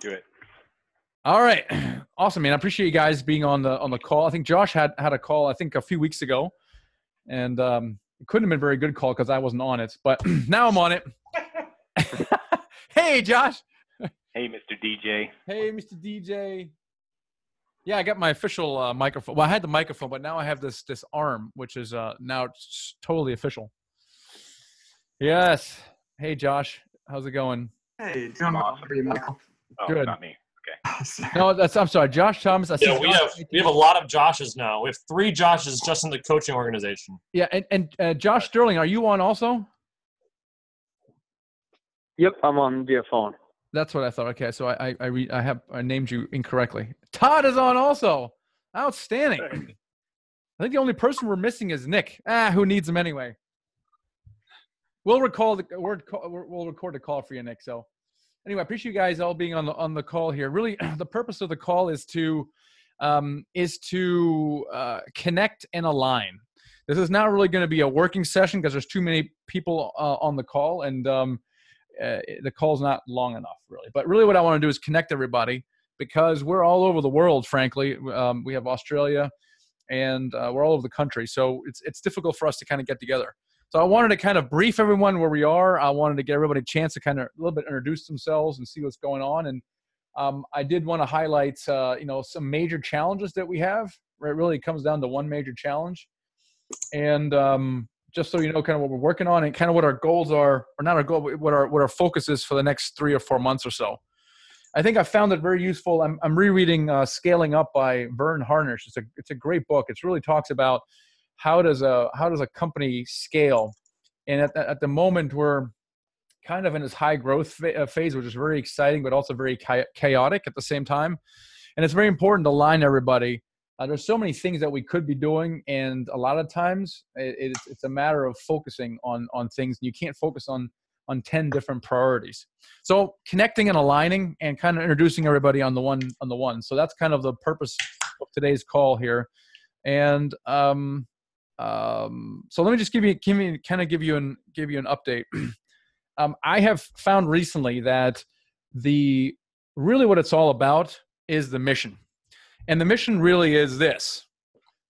Do it. All right. Awesome, man. I appreciate you guys being on the call. I think Josh had a call, I think, a few weeks ago. And it couldn't have been a very good call because I wasn't on it. But now I'm on it. Hey, Josh. Hey, Mr. DJ. Hey, Mr. DJ. Yeah, I got my official microphone. Well, I had the microphone, but now I have this arm, which is now it's totally official. Yes. Hey, Josh. How's it going? Hey, doing well. How are you, Michael? Oh, Good. not me. Okay. No, I'm sorry. Josh Thomas. Yeah, we have a lot of Joshes now. We have 3 Joshes just in the coaching organization. Yeah, and Josh Sterling, are you on also? Yep, I'm on via phone. That's what I thought. Okay, so I named you incorrectly. Todd is on also. Outstanding. I think the only person we're missing is Nick. Who needs him anyway? We'll record the call for you, Nick. So anyway, I appreciate you guys all being on the call here. Really, the purpose of the call is to connect and align. This is not really going to be a working session because there's too many people on the call, and the call's not long enough, really. But really what I want to do is connect everybody because we're all over the world, frankly. We have Australia, and we're all over the country. So it's difficult for us to kind of get together. So I wanted to kind of brief everyone where we are. I wanted to get everybody a chance to kind of a little bit introduce themselves and see what's going on. And I did want to highlight, some major challenges that we have. Where it really comes down to one major challenge. And just so you know kind of what we're working on and kind of what our goals are, or not our goal, but what our focus is for the next 3 or 4 months or so. I think I found it very useful. I'm rereading Scaling Up by Vern Harnish. It's a great book. It really talks about how does a company scale. And at the moment, we're kind of in this high growth phase, which is very exciting, but also very chaotic at the same time. And it's very important to align everybody. There's so many things that we could be doing, and a lot of times it's a matter of focusing on things. You can't focus on 10 different priorities. So connecting and aligning and kind of introducing everybody on the one. So that's kind of the purpose of today's call here. And so let me just give you an update. I have found recently that really what it's all about is the mission. And the mission really is this: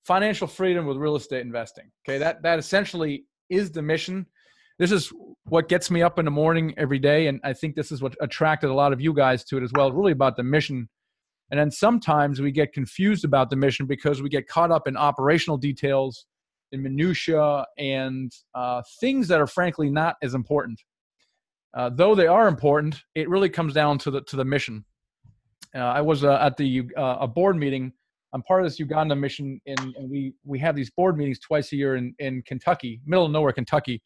financial freedom with real estate investing. Okay, that essentially is the mission. This is what gets me up in the morning every day, and I think this is what attracted a lot of you guys to it as well, really about the mission. And then sometimes we get confused about the mission because we get caught up in operational details, in minutia, and things that are frankly not as important. Though they are important, it really comes down to the mission. I was at a board meeting. I'm part of this Uganda mission, and we have these board meetings twice a year in Kentucky, middle of nowhere, Kentucky.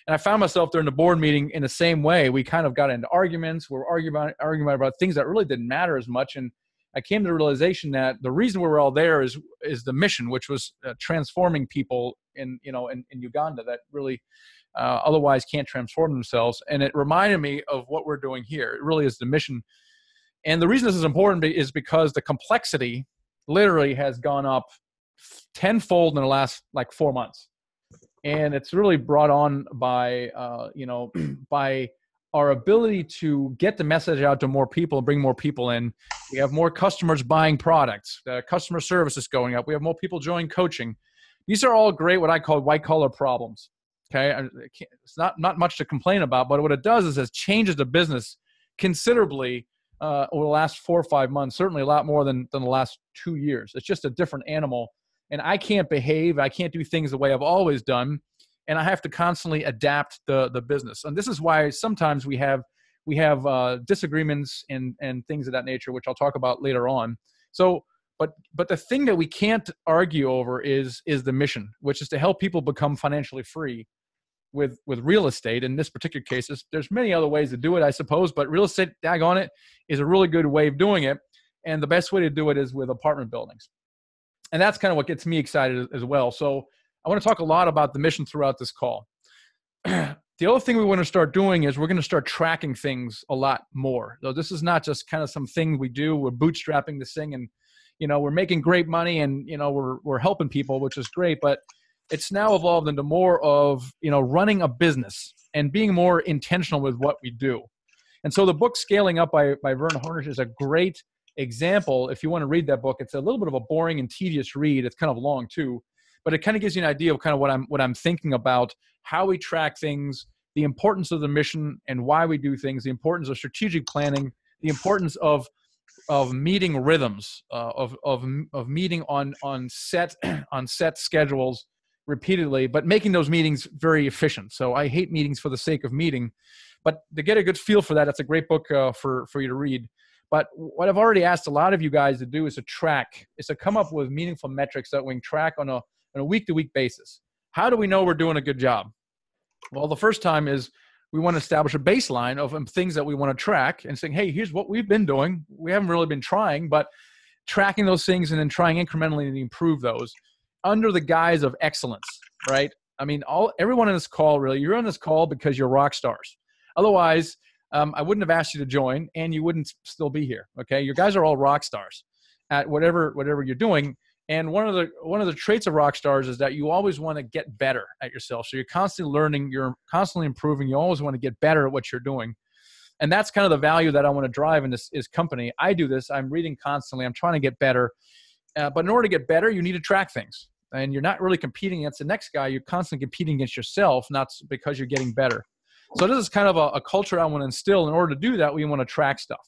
And I found myself during the board meeting in the same way. We kind of got into arguments. We're arguing about things that really didn't matter as much. And I came to the realization that the reason we were all there is the mission, which was transforming people in Uganda that really otherwise can't transform themselves. And it reminded me of what we're doing here. It really is the mission. And the reason this is important is because the complexity literally has gone up tenfold in the last 4 months. And it's really brought on by, by our ability to get the message out to more people and bring more people in. We have more customers buying products. The customer service is going up. We have more people joining coaching. These are all great, what I call white collar problems. Okay. It's not much to complain about, but what it does is it changes the business considerably over the last 4 or 5 months, certainly a lot more than the last 2 years. It's just a different animal. And I can't behave. I can't do things the way I've always done. And I have to constantly adapt the business. And this is why sometimes we have disagreements and things of that nature, which I'll talk about later on. So, but the thing that we can't argue over is the mission, which is to help people become financially free with real estate. In this particular case, there's many other ways to do it, I suppose, but real estate, daggone it, is a really good way of doing it. And the best way to do it is with apartment buildings. And that's kind of what gets me excited as well. So I want to talk a lot about the mission throughout this call. The other thing we want to start doing is we're going to start tracking things a lot more. So this is not just kind of something we do. We're bootstrapping this thing and, we're making great money and, we're helping people, which is great. But it's now evolved into more of, running a business and being more intentional with what we do. And so the book Scaling Up by Vern Harnish is a great example. If you want to read that book, it's a little bit of a boring and tedious read. It's kind of long too, but it kind of gives you an idea of kind of what I'm thinking about, how we track things, the importance of the mission and why we do things, the importance of strategic planning, the importance of meeting rhythms, of meeting on set schedules repeatedly, but making those meetings very efficient. So I hate meetings for the sake of meeting, but to get a good feel for that, that's a great book for you to read. But what I've already asked a lot of you guys to do is to come up with meaningful metrics that we can track on a week-to-week basis. How do we know we're doing a good job? Well, the first time is we want to establish a baseline of things that we want to track and saying, hey, here's what we've been doing. We haven't really been trying, but tracking those things and then trying incrementally to improve those under the guise of excellence, right? I mean, everyone on this call, really, you're on this call because you're rock stars. Otherwise, I wouldn't have asked you to join and you wouldn't still be here, okay? You guys are all rock stars at whatever you're doing. And one of the traits of rock stars is that you always want to get better at yourself. So you're constantly learning, you're constantly improving. You always want to get better at what you're doing. And that's kind of the value that I want to drive in this company. I do this. I'm reading constantly. I'm trying to get better. But in order to get better, you need to track things. And you're not really competing against the next guy. You're constantly competing against yourself, not because you're getting better. So this is kind of a culture I want to instill. In order to do that, we want to track stuff.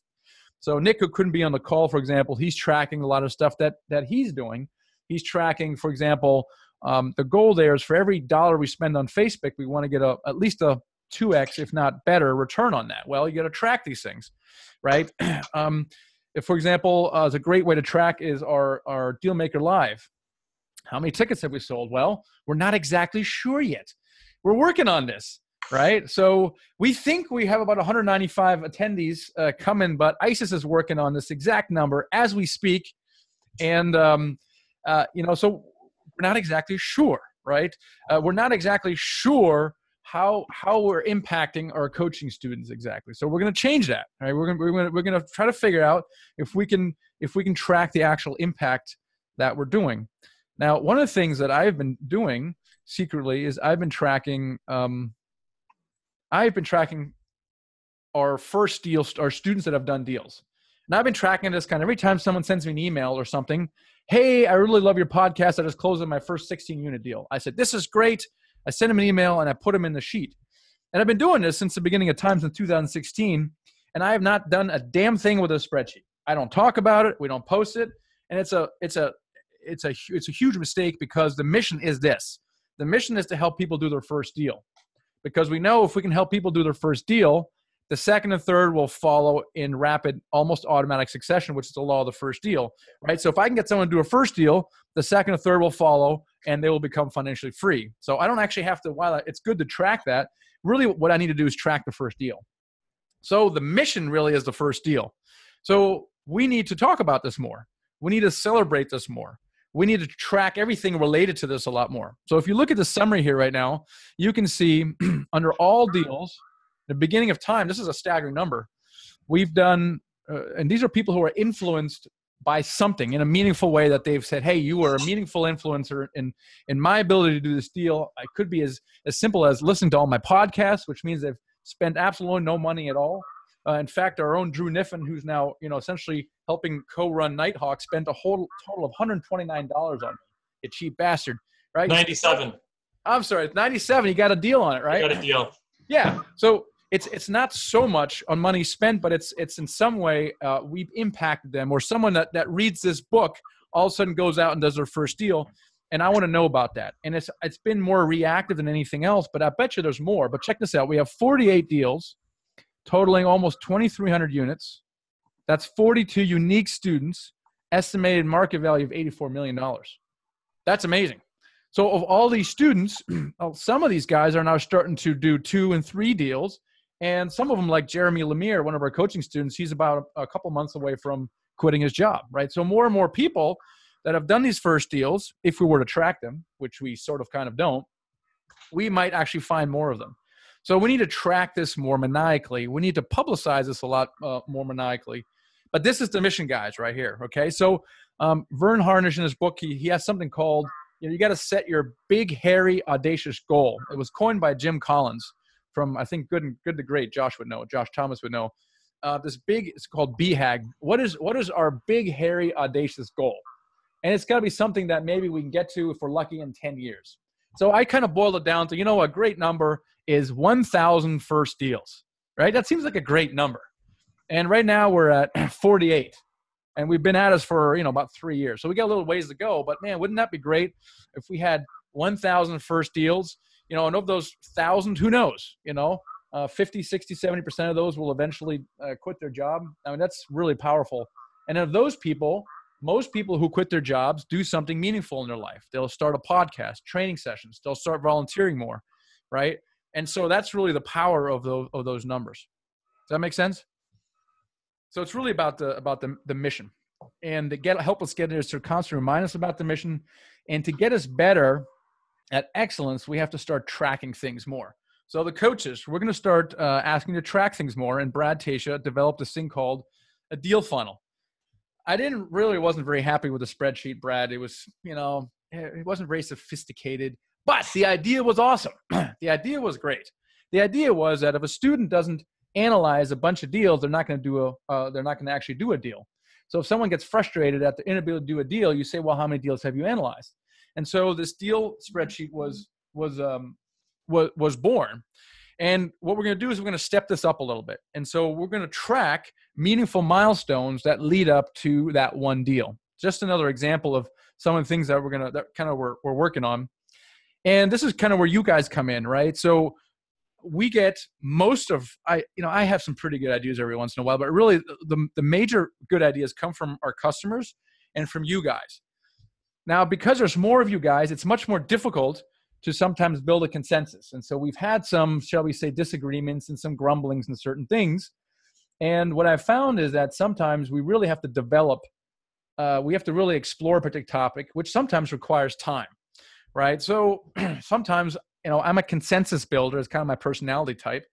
So Nick, who couldn't be on the call, for example, he's tracking a lot of stuff that he's doing. He's tracking, for example, the goal there is for every dollar we spend on Facebook, we want to get at least a 2x, if not better, return on that. Well, you got to track these things, right? If, for example, it's a great way to track is our Dealmaker Live. How many tickets have we sold? Well, we're not exactly sure yet. We're working on this, right? So we think we have about 195 attendees coming, but ISIS is working on this exact number as we speak. And, so we're not exactly sure, right? We're not exactly sure how we're impacting our coaching students exactly. So we're going to change that, right? We're going to try to figure out if we can track the actual impact that we're doing. Now, one of the things that I've been doing secretly is I've been tracking our first deals, our students that have done deals. And I've been tracking this kind of every time someone sends me an email or something. Hey, I really love your podcast. I just closed on my first 16-unit deal. I said, this is great. I sent him an email and I put him in the sheet. And I've been doing this since the beginning of time, since 2016. And I have not done a damn thing with a spreadsheet. I don't talk about it. We don't post it. And it's a huge mistake because the mission is this. The mission is to help people do their first deal. Because we know if we can help people do their first deal, the second and third will follow in rapid, almost automatic succession, which is the law of the first deal, right? So if I can get someone to do a first deal, the second and third will follow, and they will become financially free. So I don't actually have to, while it's good to track that, really what I need to do is track the first deal. So the mission really is the first deal. So we need to talk about this more. We need to celebrate this more. We need to track everything related to this a lot more. So if you look at the summary here right now, you can see under all deals, the beginning of time, this is a staggering number. We've done, and these are people who are influenced by something in a meaningful way that they've said, hey, you are a meaningful influencer in my ability to do this deal. I could be as simple as listening to all my podcasts, which means they've spent absolutely no money at all. In fact, our own Drew Niffin, who's now, essentially helping co-run Nighthawk, spent a whole total of $129 on me. You cheap bastard, right? 97. I'm sorry, it's 97. You got a deal on it, right? You got a deal. Yeah. So it's not so much on money spent, but it's in some way we've impacted them, or someone that reads this book all of a sudden goes out and does their first deal. And I want to know about that. And it's been more reactive than anything else, but I bet you there's more. But check this out. We have 48 deals totaling almost 2,300 units. That's 42 unique students, estimated market value of $84 million. That's amazing. So of all these students, some of these guys are now starting to do 2 and 3 deals. And some of them, like Jeremy Lemire, one of our coaching students, he's about a couple months away from quitting his job, right? So more and more people that have done these first deals, if we were to track them, which we sort of kind of don't, we might actually find more of them. So we need to track this more maniacally. We need to publicize this a lot more maniacally. But this is the mission, guys, right here, okay? So Vern Harnish in his book, he has something called, you got to set your big, hairy, audacious goal. It was coined by Jim Collins. from I think Good to Great. Josh Thomas would know. It's called BHAG. What is our big, hairy, audacious goal? And it's got to be something that maybe we can get to if we're lucky in 10 years. So I kind of boiled it down to, a great number is 1,000 first deals, right? That seems like a great number. And right now we're at 48. And we've been at us for, about 3 years. So we got a little ways to go. But, man, wouldn't that be great if we had 1,000 first deals? And of those 1,000, who knows? 50, 60, 70% of those will eventually quit their job. I mean, that's really powerful. And of those people, most people who quit their jobs do something meaningful in their life. They'll start a podcast, training sessions. They'll start volunteering more, right? And so that's really the power of those numbers. Does that make sense? So it's really about the mission, and to help us get there is to constantly remind us about the mission, and to get us better at excellence, we have to start tracking things more. So the coaches, we're going to start asking to track things more, and Brad Tasha developed this thing called a deal funnel. I wasn't very happy with the spreadsheet, Brad. It was, it wasn't very sophisticated, but the idea was awesome. The idea was great. The idea was that if a student doesn't analyze a bunch of deals, they're not going to actually do a deal. So if someone gets frustrated at the inability to do a deal, you say, well, how many deals have you analyzed? And so this deal spreadsheet was born. And what we're going to do is we're going to step this up a little bit. And so we're going to track meaningful milestones that lead up to that one deal. Just another example of some of the things that we're working on. And this is kind of where you guys come in, right? So we get I have some pretty good ideas every once in a while, but really the major good ideas come from our customers and from you guys. Now, because there's more of you guys, it's much more difficult to sometimes build a consensus. And so we've had some, shall we say, disagreements and some grumblings and certain things. And what I've found is that sometimes we really have to develop, we have to really explore a particular topic, which sometimes requires time, right? So sometimes, I'm a consensus builder. It's kind of my personality type.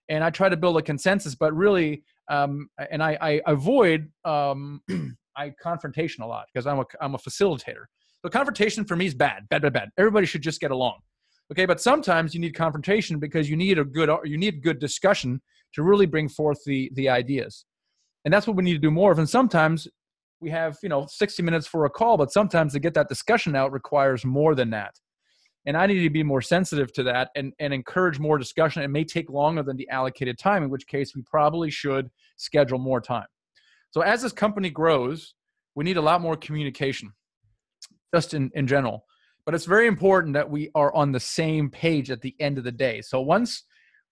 And I try to build a consensus, but really, and I avoid confrontation a lot because I'm a facilitator. So confrontation for me is bad. Everybody should just get along. Okay, but sometimes you need confrontation because you need good discussion to really bring forth the ideas. And that's what we need to do more of. And sometimes we have, 60 minutes for a call, but sometimes to get that discussion out requires more than that. And I need to be more sensitive to that and encourage more discussion. It may take longer than the allocated time, in which case we probably should schedule more time. So as this company grows, we need a lot more communication, just in general. But it's very important that we are on the same page at the end of the day. So once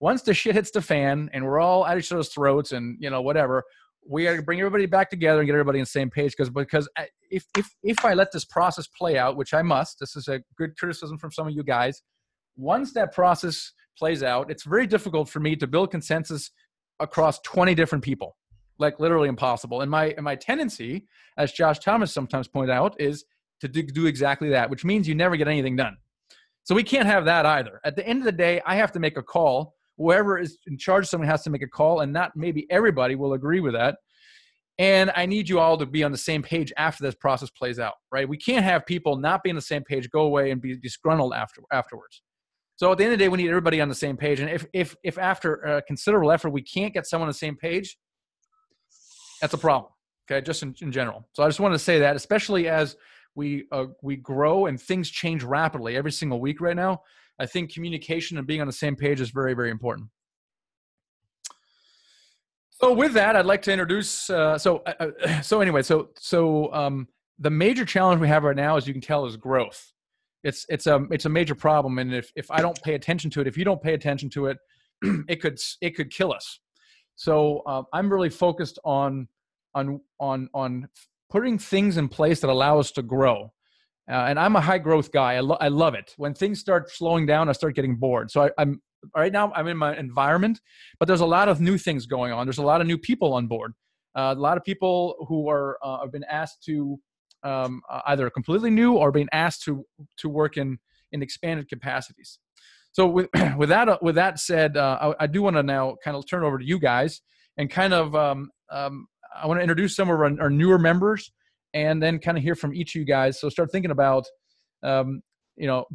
the shit hits the fan and we're all at each other's throats and, whatever, we got to bring everybody back together and get everybody on the same page because if I let this process play out, which I must, this is a good criticism from some of you guys, once that process plays out, it's very difficult for me to build consensus across 20 different people, like literally impossible. And my tendency, as Josh Thomas sometimes pointed out, is to do exactly that, which means you never get anything done. So we can't have that either. At the end of the day, I have to make a call. Whoever is in charge, someone has to make a call, and not maybe everybody will agree with that. And I need you all to be on the same page after this process plays out, right? We can't have people not be on the same page, go away, and be disgruntled afterwards. So at the end of the day, we need everybody on the same page. And if after considerable effort we can't get someone on the same page, that's a problem, okay, just in general. So I just wanted to say that, especially as we grow and things change rapidly every single week right now, I think communication and being on the same page is very, very important. So with that, I'd like to introduce. The major challenge we have right now, as you can tell, is growth. It's a major problem, and if I don't pay attention to it, if you don't pay attention to it, it could kill us. So I'm really focused on putting things in place that allow us to grow. And I'm a high growth guy. I love it. When things start slowing down, I start getting bored. So I'm right now I'm in my environment, but there's a lot of new things going on. There's a lot of new people on board. A lot of people who have been asked to either completely new or being asked to work in expanded capacities. So with that said, I do want to now kind of turn over to you guys and kind of I want to introduce some of our newer members and then kind of hear from each of you guys. So start thinking about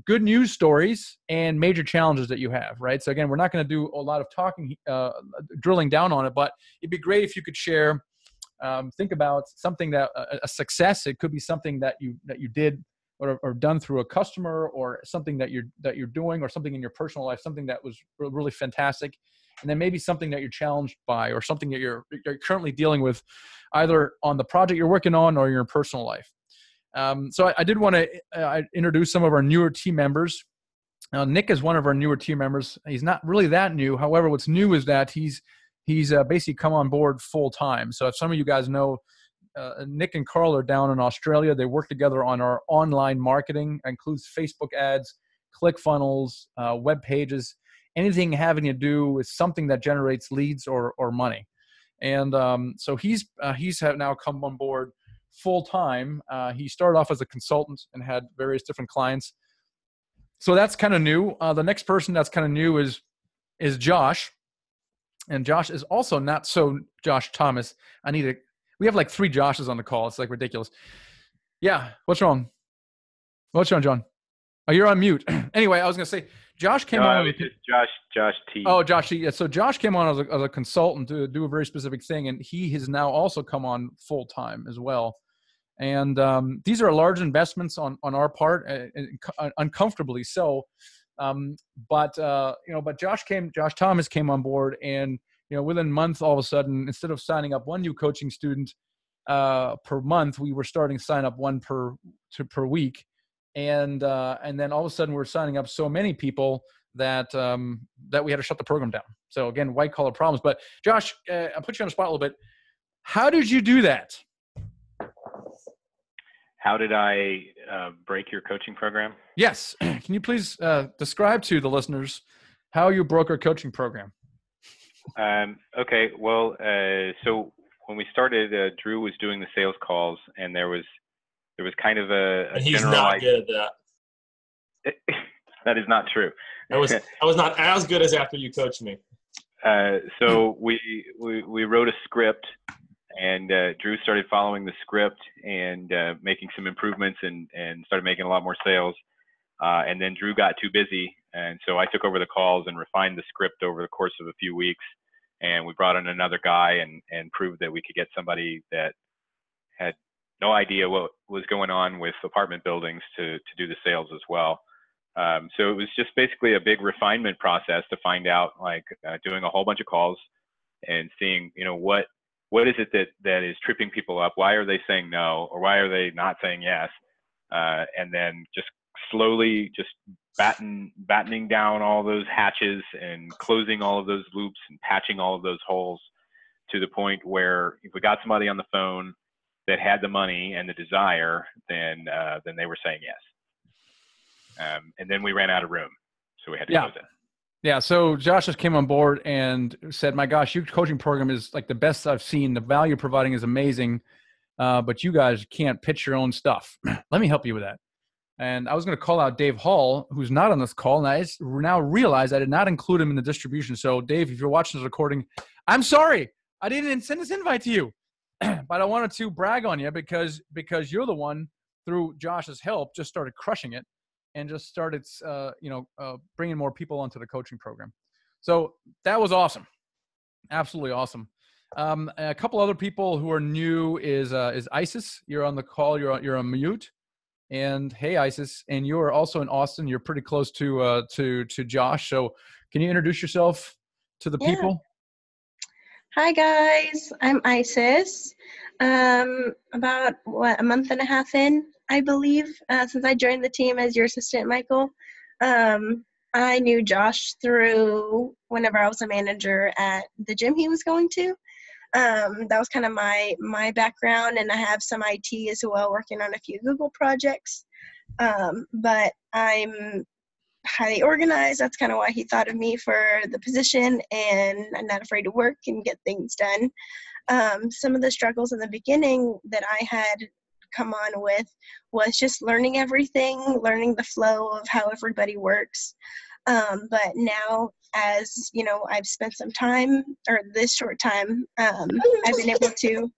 good news stories and major challenges that you have, right? So again, we're not going to do a lot of talking, drilling down on it, but it'd be great if you could share, think about something that a success. It could be something that you did or done through a customer, or something that you're doing, or something in your personal life, something that was really fantastic. And then maybe something that you're challenged by, or something that you're currently dealing with, either on the project you're working on or your personal life. So I did want to introduce some of our newer team members. Nick is one of our newer team members. He's not really that new. However, what's new is that he's basically come on board full time. So if some of you guys know, Nick and Carl are down in Australia. They work together on our online marketing. It includes Facebook ads, ClickFunnels, web pages, anything having to do with something that generates leads or money. And so he's now come on board full time. He started off as a consultant and had various different clients. So that's kind of new. The next person that's kind of new is Josh. And Josh is also not so Josh Thomas. We have like 3 Joshes on the call. It's like ridiculous. Yeah. What's wrong? What's wrong, John? Oh, you're on mute. Anyway, I was going to say, Josh came on. Just Josh T. Oh, Josh T. Yeah. So Josh came on as a consultant to do a very specific thing. And he has now also come on full time as well. And these are large investments on our part, uncomfortably so. But Josh Thomas came on board, and within a month, all of a sudden, instead of signing up 1 new coaching student per month, we were starting to sign up 1 per week, and then all of a sudden, we're signing up so many people that we had to shut the program down. So again, white collar problems. But Josh, I'll put you on the spot a little bit. How did you do that? How did I break your coaching program? Yes. Can you please describe to the listeners how you broke our coaching program? Okay. Well, so when we started, Drew was doing the sales calls, and there was kind of a he's general not good at that. That is not true. I was not as good as after you coached me. So we wrote a script, and Drew started following the script and making some improvements, and started making a lot more sales. And then Drew got too busy, and so I took over the calls and refined the script over the course of a few weeks. And we brought in another guy and proved that we could get somebody that had no idea what was going on with apartment buildings to do the sales as well. So it was just basically a big refinement process to find out, doing a whole bunch of calls and seeing, what is it that is tripping people up? Why are they saying no, or why are they not saying yes? And then just slowly just battening down all those hatches and closing all of those loops and patching all of those holes to the point where if we got somebody on the phone that had the money and the desire, then they were saying yes. And then we ran out of room, so we had to close it. Yeah, so Josh just came on board and said, my gosh, your coaching program is like the best I've seen. The value you're providing is amazing, but you guys can't pitch your own stuff. Let me help you with that. And I was going to call out Dave Hall, who's not on this call, and I now realize I did not include him in the distribution. So, Dave, if you're watching this recording, I'm sorry. I didn't send this invite to you. But I wanted to brag on you because you're the one, through Josh's help, just started crushing it. And just started, bringing more people onto the coaching program. So that was awesome, absolutely awesome. A couple other people who are new is Isis. You're on the call. You're on mute. And hey, Isis, and you are also in Austin. You're pretty close to Josh. So can you introduce yourself to the people? Hi guys, I'm Isis. About a month and a half in, I believe, since I joined the team as your assistant, Michael. I knew Josh through whenever I was a manager at the gym he was going to. That was kind of my background, and I have some IT as well, working on a few Google projects. But I'm highly organized. That's kind of why he thought of me for the position, and I'm not afraid to work and get things done. Some of the struggles in the beginning that I had come on with was just learning everything, learning the flow of how everybody works. But now, as you know, I've spent some time, or this short time, I've been able to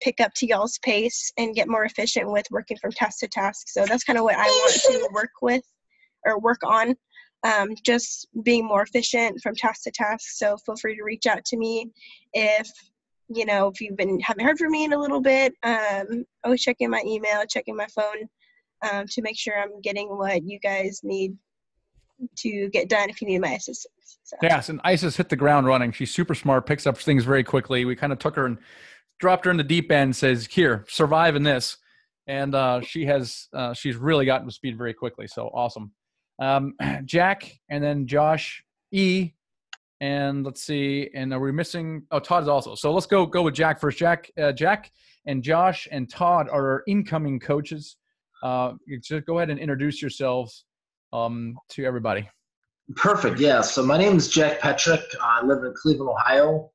pick up to y'all's pace and get more efficient with working from task to task. So that's kind of what I want to work on, just being more efficient from task to task. So feel free to reach out to me if haven't heard from me in a little bit. Always checking my email, checking my phone, to make sure I'm getting what you guys need to get done if you need my assistance. So. Yes, and Isis hit the ground running. She's super smart, picks up things very quickly. We kind of took her and dropped her in the deep end, says, here, survive in this. And she's really gotten to speed very quickly. So awesome. Jack, and then Josh E. And let's see. And are we missing? Oh, Todd is also. So let's go with Jack first. Jack and Josh and Todd are our incoming coaches. Just go ahead and introduce yourselves to everybody. Perfect. Yeah. So my name is Jack Petrick. I live in Cleveland, Ohio.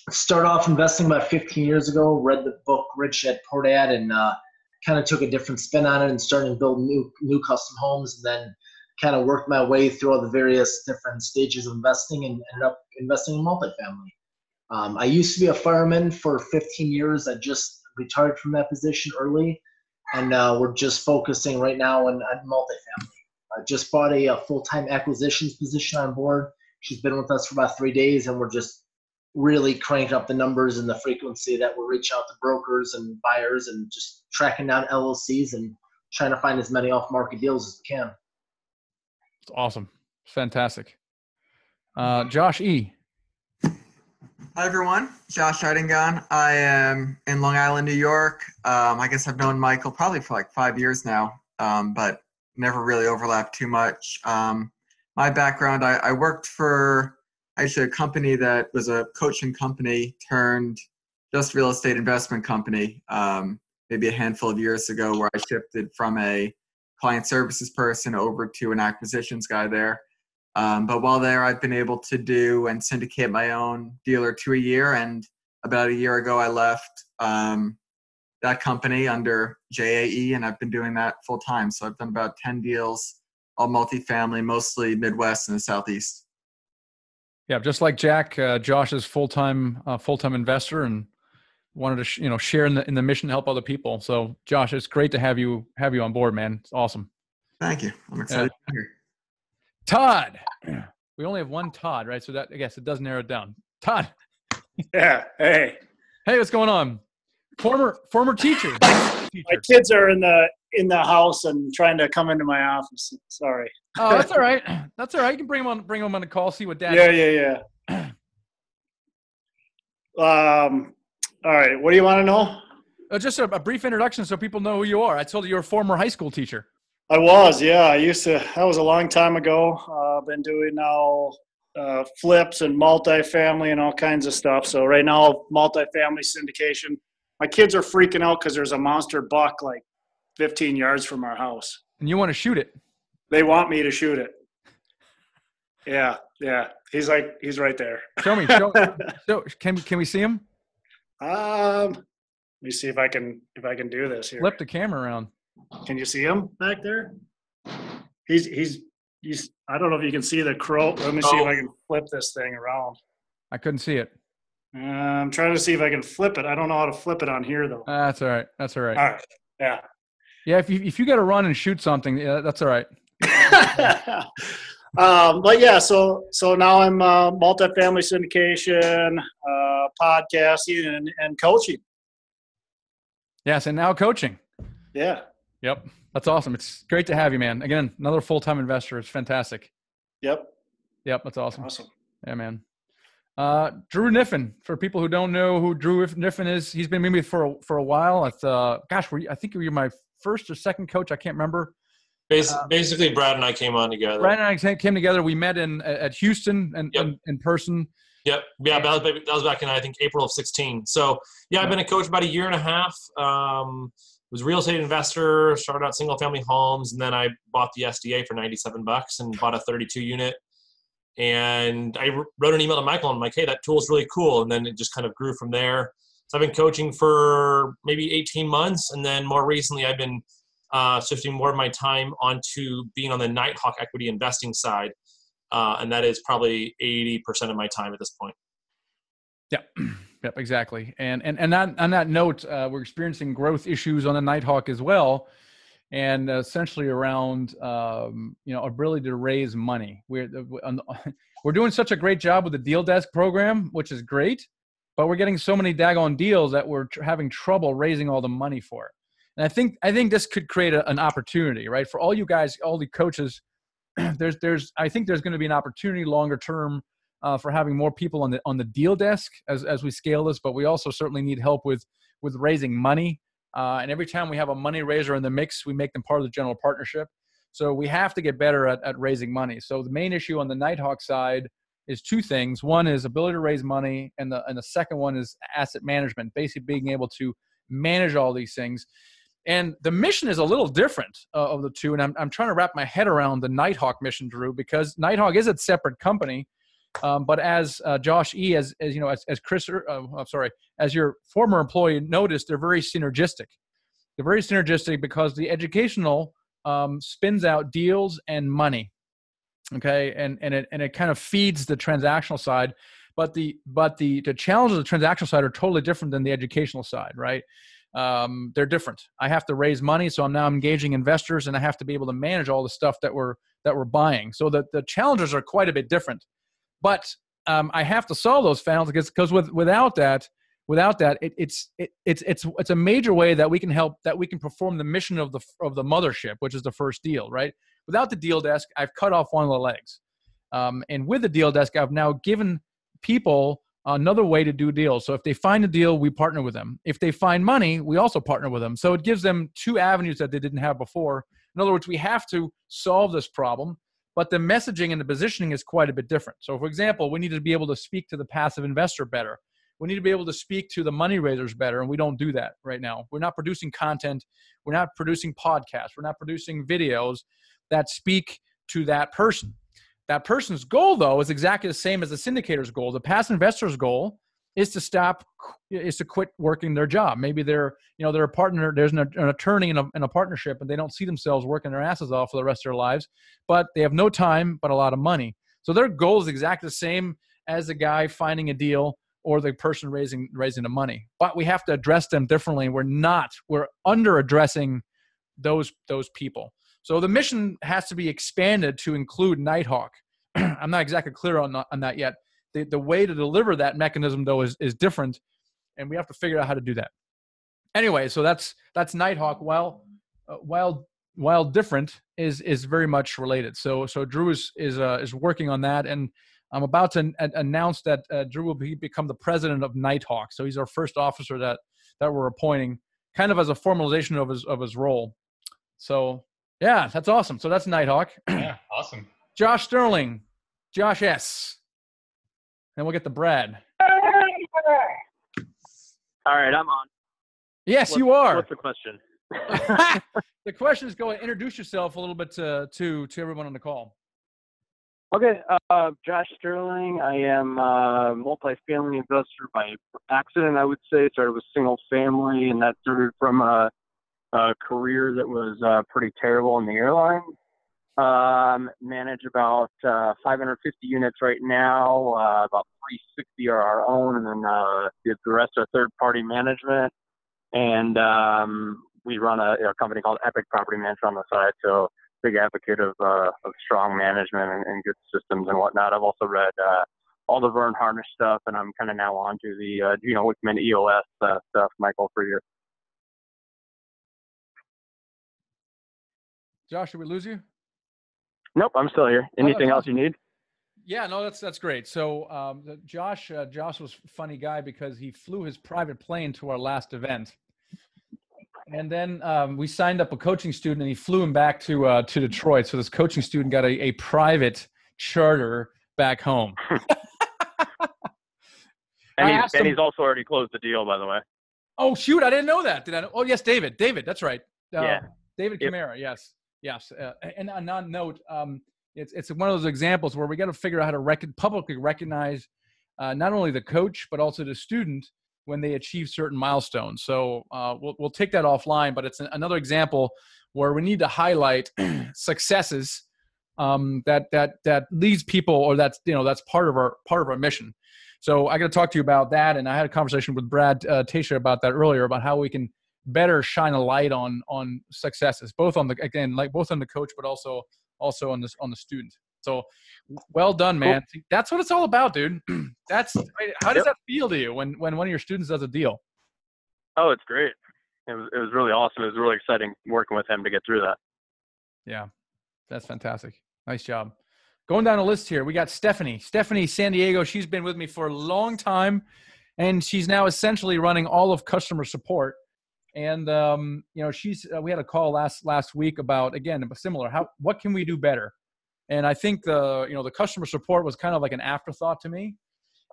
Started off investing about 15 years ago, read the book Rich Dad Poor Dad, and kind of took a different spin on it and started to build new custom homes, and then kind of worked my way through all the various different stages of investing and ended up investing in multifamily. I used to be a fireman for 15 years. I just retired from that position early, and we're just focusing right now on multifamily. I just bought a full-time acquisitions position on board. She's been with us for about 3 days, and we're just really cranking up the numbers and the frequency that we'll reach out to brokers and buyers and just tracking down LLCs and trying to find as many off-market deals as we can. It's awesome. Fantastic. Josh E. Hi, everyone. Josh Eidengon. I am in Long Island, New York. I guess I've known Michael probably for like 5 years now, but never really overlapped too much. My background, I worked for actually a company that was a coaching company turned just real estate investment company maybe a handful of years ago, where I shifted from a client services person over to an acquisitions guy there. But while there, I've been able to do and syndicate my own deal or two a year. And about a year ago, I left that company under JAE, and I've been doing that full time. So I've done about 10 deals, all multifamily, mostly Midwest and the Southeast. Yeah, just like Jack, Josh is full-time investor and wanted to share in the mission to help other people. So Josh, it's great to have you on board, man. It's awesome. Thank you. I'm excited to be here. Todd, we only have one Todd, right? So that, I guess it does narrow it down. Todd. Yeah. Hey, what's going on? Former teacher. My kids are in the house and trying to come into my office. Sorry. Oh, that's all right. That's all right. You can bring them on the call, see what Dad. Yeah. All right. What do you want to know? Just a brief introduction so people know who you are. I told you you're a former high school teacher. I was, yeah. That was a long time ago. I've been doing now flips and multifamily and all kinds of stuff. So right now, multifamily syndication. My kids are freaking out because there's a monster buck like 15 yards from our house. And you want to shoot it? They want me to shoot it. Yeah. He's right there. Show me. So can we see him? Let me see if I can do this here. Flip the camera around. Can you see him back there? He's I don't know if you can see the crow. Let me see if I can flip this thing around. I couldn't see it. I'm trying to see if I can flip it. I don't know how to flip it on here though. That's all right. All right. Yeah. Yeah. If you got to run and shoot something, that's all right. But yeah, so now I'm multifamily syndication, podcasting, and coaching. Yes, and now coaching. Yeah. Yep. That's awesome. It's great to have you, man. Again, another full-time investor. It's fantastic. Yep. That's awesome. Awesome. Yeah, man. Drew Niffin, for people who don't know who Drew Niffin is, he's been with me for a while. I think you were my first or second coach. I can't remember. Basically, Brad and I came on together. Brad and I came together. We met at Houston and in person. Yep. Yeah, that was back in, I think, April of 16. So, yeah, I've been a coach about a year and a half. Was a real estate investor, started out single-family homes, and then I bought the SDA for $97 and bought a 32-unit. And I wrote an email to Michael and I'm like, hey, that tool's really cool. And then it just kind of grew from there. So I've been coaching for maybe 18 months. And then more recently, I've been shifting more of my time onto being on the Nighthawk equity investing side. And that is probably 80% of my time at this point. Yep. Yep, exactly. And on that note, we're experiencing growth issues on the Nighthawk as well, and essentially around ability to raise money. We're doing such a great job with the Deal Desk program, which is great, but we're getting so many daggone deals that we're having trouble raising all the money for it. And I think this could create an opportunity, right, for all you guys, all the coaches. I think there's going to be an opportunity longer term for having more people on the deal desk as we scale this, but we also certainly need help with raising money. And every time we have a money raiser in the mix, we make them part of the general partnership. So we have to get better at raising money. So the main issue on the Nighthawk side is two things. One is ability to raise money, and the second one is asset management, basically being able to manage all these things. And the mission is a little different of the two. And I'm trying to wrap my head around the Nighthawk mission, Drew, because Nighthawk is a separate company. But as Josh E, as Chris, as your former employee noticed, they're very synergistic. They're very synergistic because the educational spins out deals and money. Okay, and it kind of feeds the transactional side, but the challenges of the transactional side are totally different than the educational side, right? They're different. I have to raise money, so I'm now engaging investors, and I have to be able to manage all the stuff that we're buying. So the challenges are quite a bit different. But I have to solve those challenges because without that, it's a major way that we can help, that we can perform the mission of the mothership, which is the first deal, right? Without the deal desk, I've cut off one of the legs, and with the deal desk, I've now given people another way to do deals. So if they find a deal, we partner with them. If they find money, we also partner with them. So it gives them two avenues that they didn't have before. In other words, we have to solve this problem, but the messaging and the positioning is quite a bit different. So for example, we need to be able to speak to the passive investor better. We need to be able to speak to the money raisers better, and we don't do that right now. We're not producing content. We're not producing podcasts. We're not producing videos that speak to that person. That person's goal, though, is exactly the same as the syndicator's goal. The passive investor's goal is to quit working their job. Maybe they're a partner. There's an attorney in a partnership, and they don't see themselves working their asses off for the rest of their lives, but they have no time but a lot of money. So their goal is exactly the same as the guy finding a deal or the person raising the money. But we have to address them differently. We're under addressing those people. So the mission has to be expanded to include Nighthawk. I'm not exactly clear on that yet. The way to deliver that mechanism, though, is different, and we have to figure out how to do that. Anyway, so that's Nighthawk. While different, is very much related. So Drew is working on that, and I'm about to announce that Drew will become the president of Nighthawk. So he's our first officer that we're appointing, kind of as a formalization of his role. So yeah, that's awesome. So that's Nighthawk. Yeah, awesome. Josh Sterling, Josh S. And we'll get to Brad. All right, I'm on. Yes, you are. What's the question? The question is, go ahead, introduce yourself a little bit to everyone on the call. Okay, Josh Sterling. I am a multifamily investor by accident, I would say. Started with single family, and that started from a career that was pretty terrible in the airline. Manage about 550 units right now. About 360 are our own, and then the rest are third-party management. And we run a company called Epic Property Management on the side. So big advocate of strong management and good systems and whatnot. I've also read all the Vern Harnish stuff, and I'm kind of now on to the Gino Wickman EOS stuff, Michael, for you. Josh, did we lose you? Nope, I'm still here. Anything else you need? Yeah, no, that's great. So Josh was a funny guy because he flew his private plane to our last event. And then we signed up a coaching student, and he flew him back to Detroit. So this coaching student got a private charter back home. And he's also already closed the deal, by the way. Oh, shoot. I didn't know that. Did I? Oh, yes, David. That's right. Yeah. David Camara. Yes. Yes. And on that note, it's one of those examples where we got to figure out how to publicly recognize not only the coach, but also the student when they achieve certain milestones. So we'll take that offline, but it's another example where we need to highlight successes that leads people, or that's part of our mission. So I got to talk to you about that. And I had a conversation with Brad Tasha about that earlier, about how we can better shine a light on successes, both on both on the coach, but also on the student. So well done, man. Cool. That's what it's all about, dude. How does that feel to you when one of your students does a deal? Oh, it's great. It was really awesome. It was really exciting working with him to get through that. Yeah, that's fantastic. Nice job. Going down the list here, we got Stephanie. Stephanie San Diego. She's been with me for a long time, and she's now essentially running all of customer support. And we had a call last week about, again, similar. What can we do better? And I think the customer support was kind of like an afterthought to me.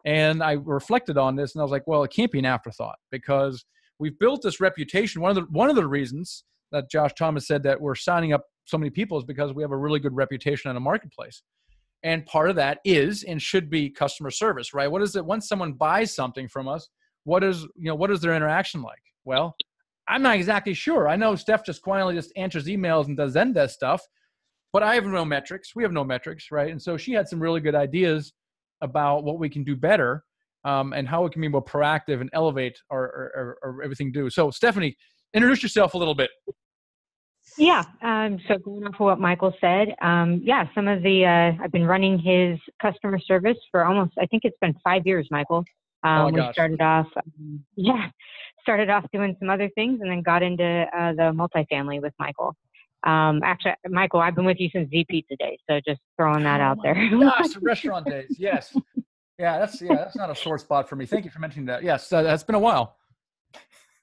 And I reflected on this, and I was like, well, it can't be an afterthought, because we've built this reputation. One of the reasons that Josh Thomas said that we're signing up so many people is because we have a really good reputation in the marketplace. And part of that is and should be customer service, right? What is it once someone buys something from us? What is their interaction like? Well, I'm not exactly sure. I know Steph just quietly just answers emails and does Zendesk stuff, but I have no metrics. We have no metrics, right? And so she had some really good ideas about what we can do better, and how we can be more proactive and elevate our everything do. So Stephanie, introduce yourself a little bit. Yeah. So going off of what Michael said, some of I've been running his customer service for I think it's been 5 years, Michael. We started off doing some other things, and then got into the multifamily with Michael. Actually, Michael, I've been with you since Z Pizza Days, so just throwing that out there. Gosh, the restaurant days. Yes. That's not a sore spot for me. Thank you for mentioning that. Yes, that's been a while.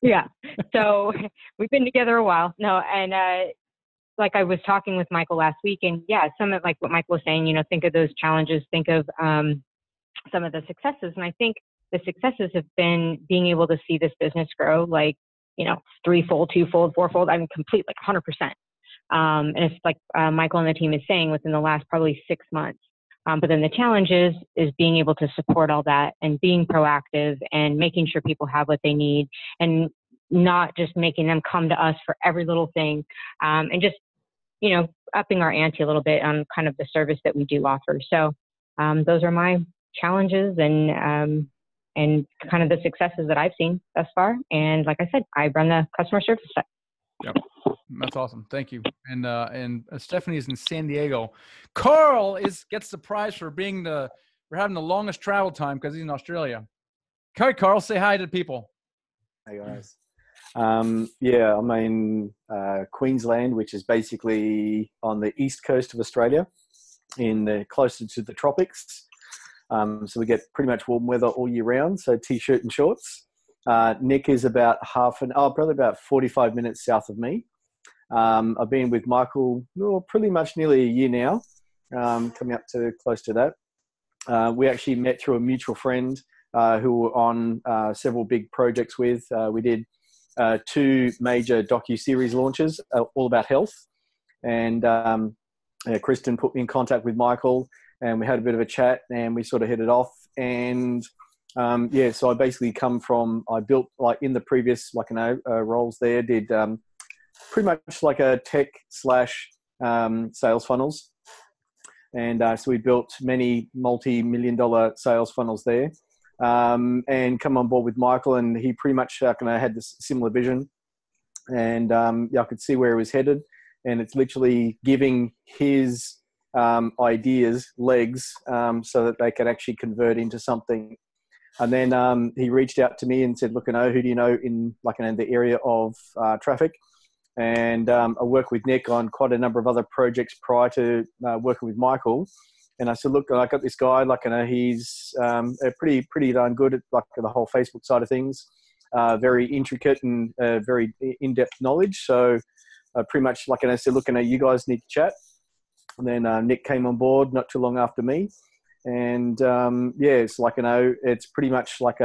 Yeah. So we've been together a while. No, and like I was talking with Michael last week, and some of like what Michael was saying, think of those challenges, think of some of the successes. And I think the successes have been being able to see this business grow, like, threefold, twofold, fourfold, complete, like 100%. And it's like Michael and the team is saying within the last probably 6 months. But then the challenge is being able to support all that and being proactive and making sure people have what they need, and not just making them come to us for every little thing, and just, upping our ante a little bit on kind of the service that we do offer. So those are my challenges and kind of the successes that I've seen thus far. And like I said, I run the customer service side. Yep. That's awesome. Thank you. And Stephanie is in San Diego. Carl gets the prize for having the longest travel time because he's in Australia. Okay, Carl, say hi to people. Hey guys. I'm in Queensland, which is basically on the east coast of Australia, closer to the tropics. So we get pretty much warm weather all year round. So t-shirt and shorts. Nick is about probably about 45 minutes south of me. I've been with Michael pretty much nearly a year now, coming up to close to that. We actually met through a mutual friend who we're on several big projects with. We did 2 major docu-series launches, all about health. And Kristen put me in contact with Michael, and we had a bit of a chat, and we sort of hit it off. And so I basically I built, like in the previous roles there, did pretty much like a tech / sales funnels. And so we built many multi-million-dollar sales funnels there, and come on board with Michael, and he pretty much had this similar vision. And I could see where he was headed, and it's literally giving his ideas legs so that they can actually convert into something. And then he reached out to me and said, look, who do you know in the area of traffic? And I worked with Nick on quite a number of other projects prior to working with Michael. And I said, look, I got this guy, he's pretty darn good at the whole Facebook side of things, very intricate and very in-depth knowledge. So pretty much I said, look, you guys need to chat. And then Nick came on board not too long after me. And it's it's pretty much Nick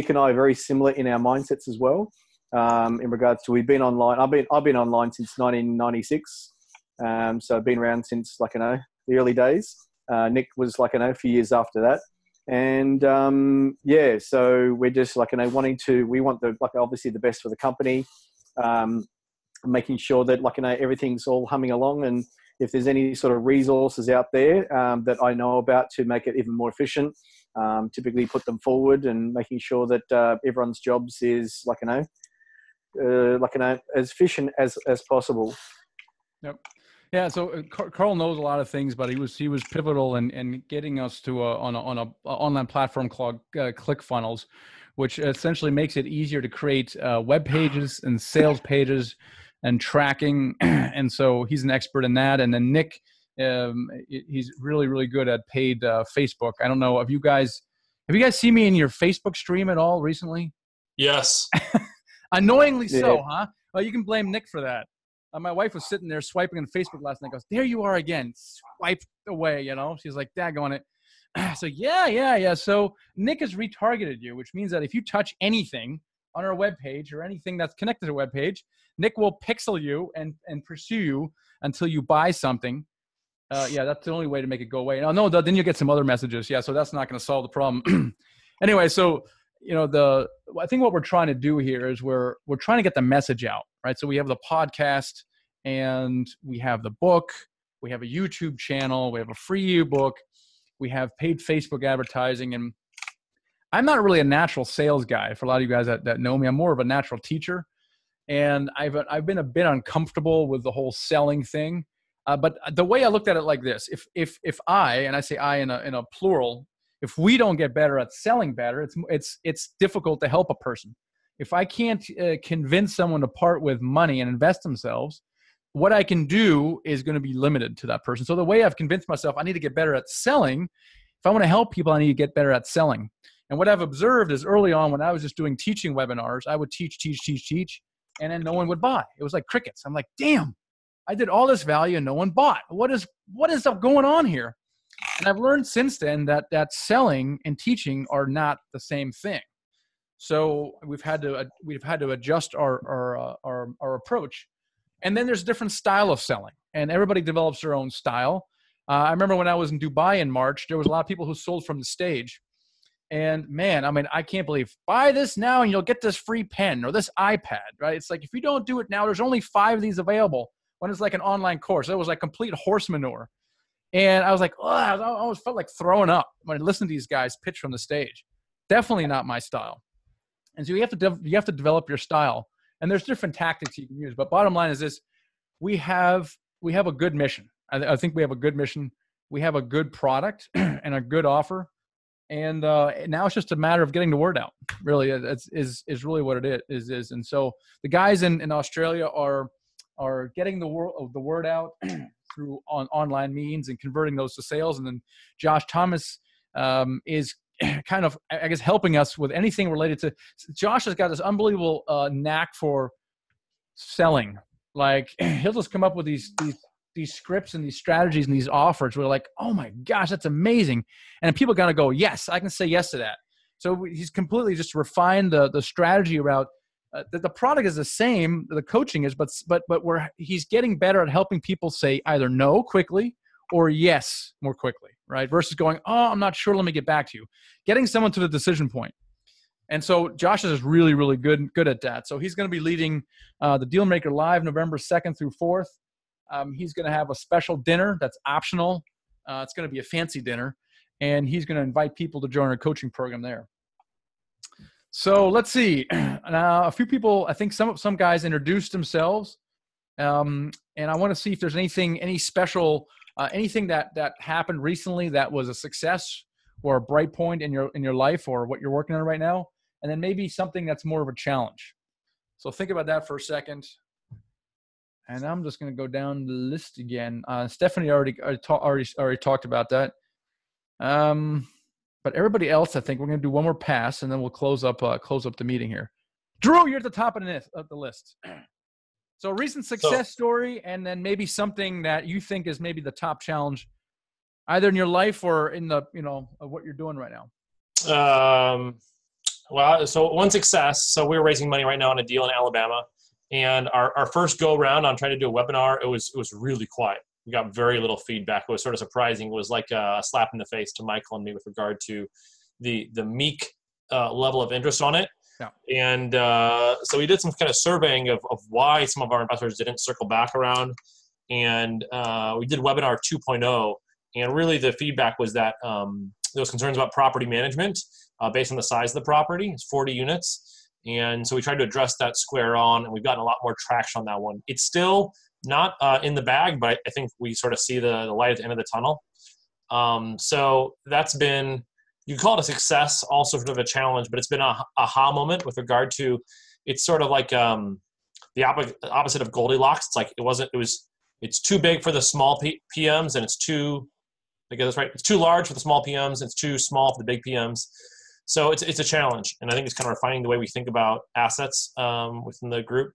and I are very similar in our mindsets as well. In regards to, we've been online. I've been online since 1996. So I've been around since the early days. Nick was a few years after that. And so we're just we want obviously the best for the company, making sure that everything's all humming along. And if there's any sort of resources out there that I know about to make it even more efficient, typically put them forward and making sure that everyone's jobs is as efficient as possible. Yep. Yeah. So Carl knows a lot of things, but he was pivotal in getting us to on a online platform called ClickFunnels, which essentially makes it easier to create web pages and sales pages and tracking. And so he's an expert in that. And then Nick, he's really, really good at paid Facebook. I don't know. Have you guys seen me in your Facebook stream at all recently? Yes. Annoyingly so, huh? Well, you can blame Nick for that. My wife was sitting there swiping on Facebook last night. Goes, there you are again, swiped away. She's like, daggone it. So yeah. So Nick has retargeted you, which means that if you touch anything on our webpage or anything that's connected to a webpage, Nick will pixel you and pursue you until you buy something. Yeah, that's the only way to make it go away. No, then you get some other messages. Yeah, so that's not going to solve the problem. Anyway, so I think what we're trying to do here is we're trying to get the message out, right? So we have the podcast and we have the book, we have a YouTube channel, we have a free ebook, we have paid Facebook advertising, and I'm not really a natural sales guy. For a lot of you guys that know me, I'm more of a natural teacher, and I've been a bit uncomfortable with the whole selling thing. But the way I looked at it like this: if I, and I say I in a plural, if we don't get better at selling better, it's difficult to help a person. If I can't convince someone to part with money and invest themselves, what I can do is going to be limited to that person. So the way I've convinced myself I need to get better at selling, if I want to help people, I need to get better at selling. And what I've observed is early on when I was just doing teaching webinars, I would teach, and then no one would buy. It was like crickets. I'm like, damn, I did all this value and no one bought. What is going on here? And I've learned since then that selling and teaching are not the same thing. So we've had to adjust our approach. And then there's a different style of selling, and everybody develops their own style. I remember when I was in Dubai in March, there was a lot of people who sold from the stage. And man, I mean, I can't believe, buy this now and you'll get this free pen or this iPad, right? It's like, if you don't do it now, there's only 5 of these available when it's like an online course. It was like complete horse manure. And I was like, oh, I always felt like throwing up when I listened to these guys pitch from the stage. Definitely not my style. And so you have to develop your style. And there's different tactics you can use. But bottom line is this: we have a good mission. I think we have a good mission. We have a good product and a good offer. And now it's just a matter of getting the word out. Really, is really what it is. And so the guys in Australia are getting the word out through online means and converting those to sales. And then Josh Thomas is kind of, I guess, helping us with anything related to. Josh has got this unbelievable knack for selling. Like, he'll just come up with these scripts and these strategies and these offers. We're like, oh my gosh, that's amazing. And people got to go, yes, I can say yes to that. So he's completely just refined the strategy around the product is the same, the coaching is, but he's getting better at helping people say either no quickly or yes more quickly, right? Versus going, oh, I'm not sure, let me get back to you. Getting someone to the decision point. And so Josh is really, really good at that. So he's going to be leading the Dealmaker Live November 2nd through 4th. He's going to have a special dinner that's optional. It's going to be a fancy dinner, and he's going to invite people to join our coaching program there. So let's see. Now, a few people, I think some guys introduced themselves, and I want to see if there's any special, anything that happened recently that was a success or a bright point in your life or what you're working on right now, and then maybe something that's more of a challenge. So think about that for a second. And I'm just going to go down the list again. Stephanie already talked about that. But everybody else, I think we're going to do one more pass, and then we'll close up the meeting here. Drew, you're at the top of the list. So recent success story, and then maybe something that you think is maybe the top challenge, either in your life or in the of what you're doing right now. Well, so one success. So we're raising money right now on a deal in Alabama. And our first go around on trying to do a webinar, it was really quiet. We got very little feedback. It was sort of surprising. It was like a slap in the face to Michael and me with regard to the meek level of interest on it. Yeah. And so we did some kind of surveying of why some of our investors didn't circle back around. and we did webinar 2.0. And really the feedback was that there was concerns about property management based on the size of the property. It's 40 units. And so we tried to address that square on, and we've gotten a lot more traction on that one. It's still not in the bag, but I think we sort of see the light at the end of the tunnel. So that's been, you could call it a success, also sort of a challenge, but it's been a aha moment with regard to, it's sort of like the opposite of Goldilocks. It's like, it's too big for the small PMs, and it's too, I get this right, it's too large for the small PMs, and it's too small for the big PMs. So it's a challenge, and I think it's kind of refining the way we think about assets within the group.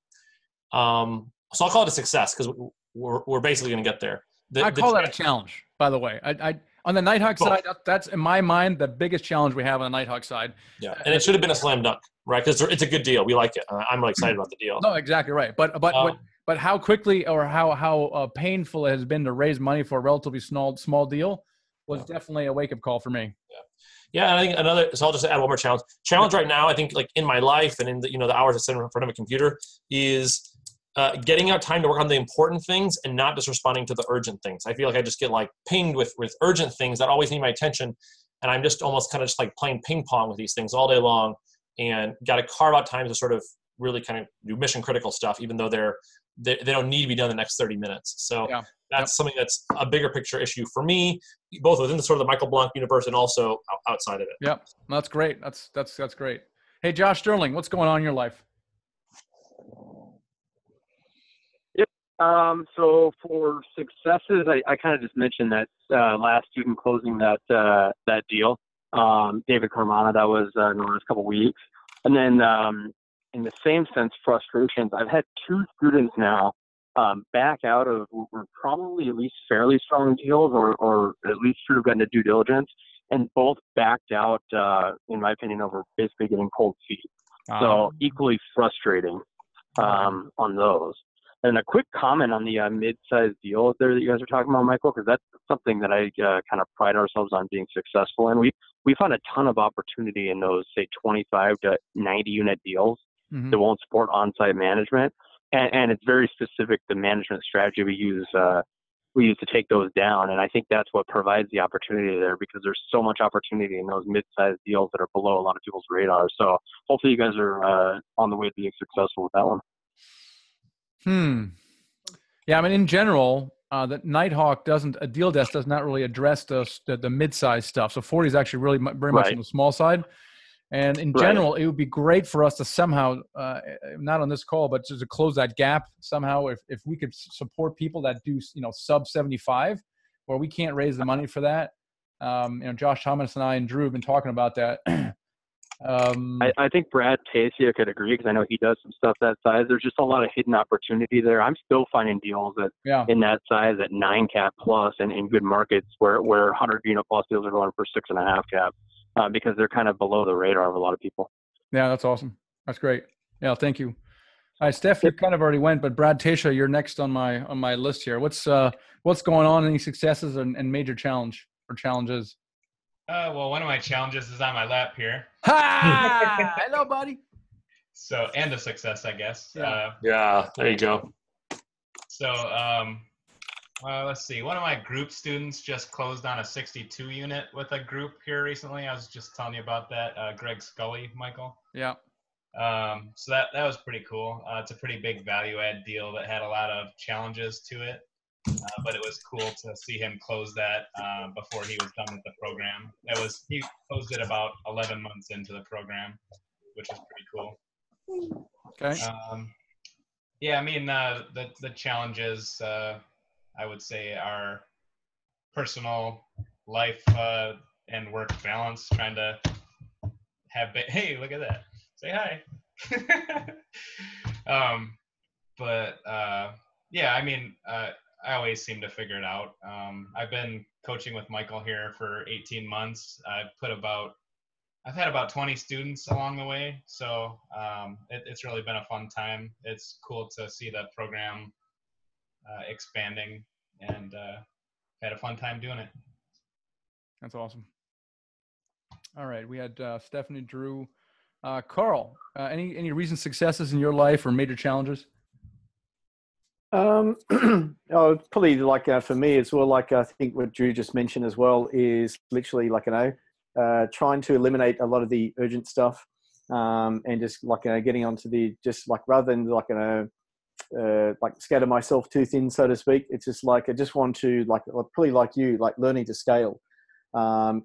So I'll call it a success, because we're basically going to get there. I call that a challenge, by the way. I on the Nighthawk side, that's in my mind the biggest challenge we have on the Nighthawk side. Yeah, and it should have been a slam dunk, right? Because it's a good deal. We like it. I'm really excited about the deal. No, exactly right. But how quickly or how painful it has been to raise money for a relatively small deal was definitely a wake up call for me. Yeah, and I think another. So I'll just add one more challenge. Challenge right now, I think, like in my life and in the hours I spend in front of a computer, is getting out time to work on the important things and not just responding to the urgent things. I feel like I just get like pinged with urgent things that always need my attention, and I'm just almost kind of just like playing ping pong with these things all day long, and got to carve out time to sort of really kind of do mission critical stuff, even though they don't need to be done in the next 30 minutes. So that's something that's a bigger picture issue for me, both within the sort of the Michael Blanc universe and also outside of it. Yep, that's great. That's great. Hey, Josh Sterling, what's going on in your life? So for successes, I kind of just mentioned that last student closing that deal, David Carmona, that was in the last couple of weeks. And then in the same sense, frustrations. I've had two students now back out of were probably at least fairly strong deals, or at least should have gotten to due diligence, and both backed out, in my opinion, over basically getting cold feet. So equally frustrating on those. And a quick comment on the mid-sized deals there that you guys are talking about, Michael, because that's something that I kind of pride ourselves on being successful in. We found a ton of opportunity in those, say, 25 to 90 unit deals that won't support on-site management, and it's very specific the management strategy we use to take those down. And I think that's what provides the opportunity there, because there's so much opportunity in those mid-sized deals that are below a lot of people's radar. So hopefully you guys are on the way to being successful with that one. Yeah, I mean, in general, the Nighthawk a deal desk does not really address the mid-size stuff. So 40 is actually really very much on the small side. And in general, it would be great for us to somehow, not on this call, but just to close that gap somehow. If we could support people that do, sub 75, where we can't raise the money for that. Josh Thomas and I and Drew have been talking about that. I think Brad Tasia could agree, because I know he does some stuff that size. There's just a lot of hidden opportunity there. I'm still finding deals in that size at 9 cap plus, and in good markets where 100 unit plus deals are going for 6.5 cap, because they're kind of below the radar of a lot of people. Yeah, that's awesome. That's great. Yeah, thank you. All right, Steph, you kind of already went, but Brad Tasia, you're next on my list here. What's going on? Any successes and major challenges? Well, one of my challenges is on my lap here. Ha! Hello, buddy. So, and a success, I guess. Yeah, there you go. So, let's see. One of my group students just closed on a 62 unit with a group here recently. I was just telling you about that. Greg Scully, Michael. Yeah. So that was pretty cool. It's a pretty big value add deal that had a lot of challenges to it. But it was cool to see him close that before he was done with the program. He closed it about 11 months into the program, which was pretty cool. Okay. Yeah, I mean, the challenges, I would say, are personal life and work balance, trying to have hey, look at that. Say hi. Yeah, I mean, I always seem to figure it out. I've been coaching with Michael here for 18 months. I've had about 20 students along the way. So it's really been a fun time. It's cool to see the program expanding, and had a fun time doing it. That's awesome. All right. We had Stephanie, Drew, Carl, any recent successes in your life or major challenges? Oh, probably like for me as well. Like I think what Drew just mentioned as well is literally like trying to eliminate a lot of the urgent stuff, and just like getting onto the just like rather than like like scatter myself too thin, so to speak. It's just like I just want to like probably like you like learning to scale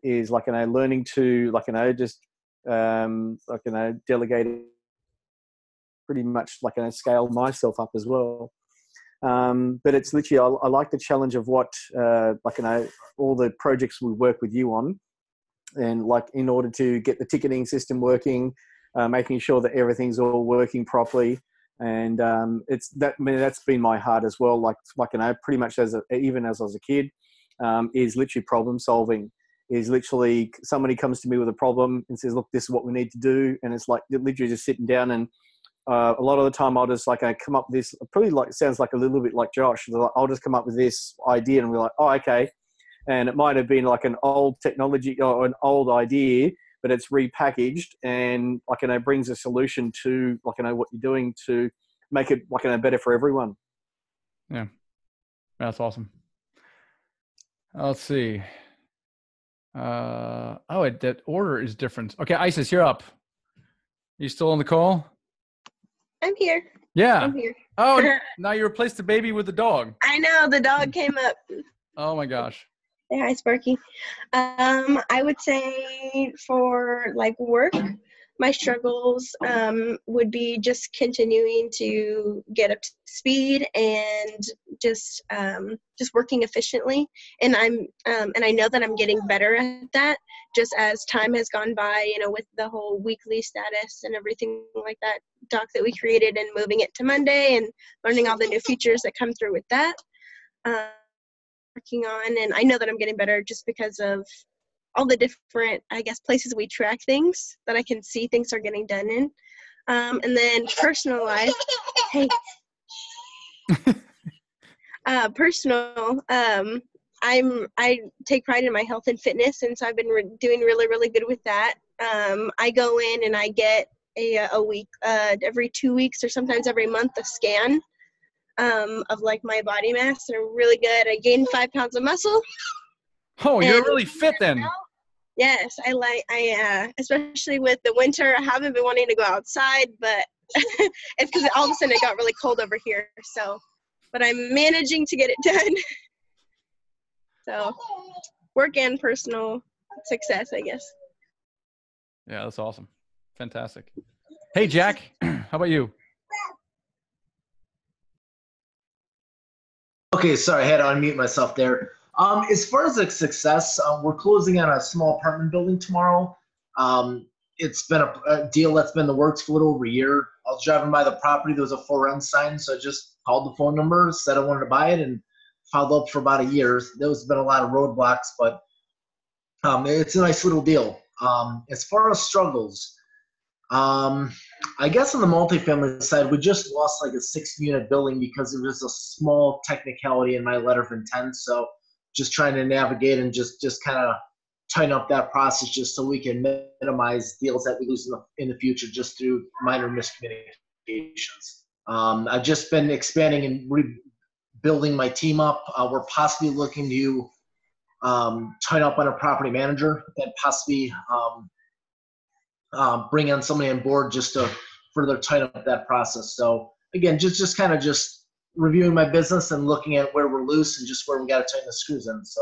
is like learning to like just like delegate pretty much like scale myself up as well. But it's literally I like the challenge of what like all the projects we work with you on, and like in order to get the ticketing system working, making sure that everything's all working properly. And it's that. I mean, that's been my heart as well. Like pretty much even as I was a kid, is literally problem solving. Is literally somebody comes to me with a problem and says, "Look, this is what we need to do," and it's like literally just sitting down and a lot of the time I'll just like come up with this. Probably like sounds like a little bit like Josh. I'll just come up with this idea and we're like, oh, okay. And it might have been like an old technology or an old idea, but it's repackaged and like brings a solution to like what you're doing to make it like better for everyone. Yeah, that's awesome. Let's see. That order is different. Okay, Isis, you're up. You still on the call? I'm here. Yeah. I'm here. Oh, now you replaced the baby with the dog. I know, the dog came up. Oh my gosh. Yeah, hi Sparky. I would say for like work, my struggles would be just continuing to get up to speed and just working efficiently. And I know that I'm getting better at that just as time has gone by, with the whole weekly status and everything like that doc that we created and moving it to Monday and learning all the new features that come through with that. Working on, and I know that I'm getting better just because of all the different, I guess, places we track things that I can see things are getting done in. And then personal life, hey, personal, I take pride in my health and fitness, and so I've been doing really, really good with that. I go in and I get a week, every 2 weeks or sometimes every month, a scan of like my body mass, and I'm really good. I gained 5 pounds of muscle. Oh, you're really fit then. Yes, I especially with the winter, I haven't been wanting to go outside, but it's because all of a sudden it got really cold over here. So, but I'm managing to get it done. So, work and personal success, I guess. Yeah, that's awesome. Fantastic. Hey, Jack, how about you? Okay, sorry, I had to unmute myself there. As far as the success, we're closing on a small apartment building tomorrow. It's been a deal that's been in the works for a little over a year. I was driving by the property. There was a for rent sign, so I just called the phone number, said I wanted to buy it, and followed up for about a year. There's been a lot of roadblocks, but it's a nice little deal. As far as struggles, I guess on the multifamily side, we just lost like a 6-unit building because it was a small technicality in my letter of intent. So just trying to navigate and just kind of tighten up that process just so we can minimize deals that we lose in the future just through minor miscommunications. I've just been expanding and rebuilding my team up. We're possibly looking to tighten up on a property manager and possibly bring on somebody on board just to further tighten up that process. So again, just kind of reviewing my business and looking at where we're loose and just where we got to tighten the screws in. So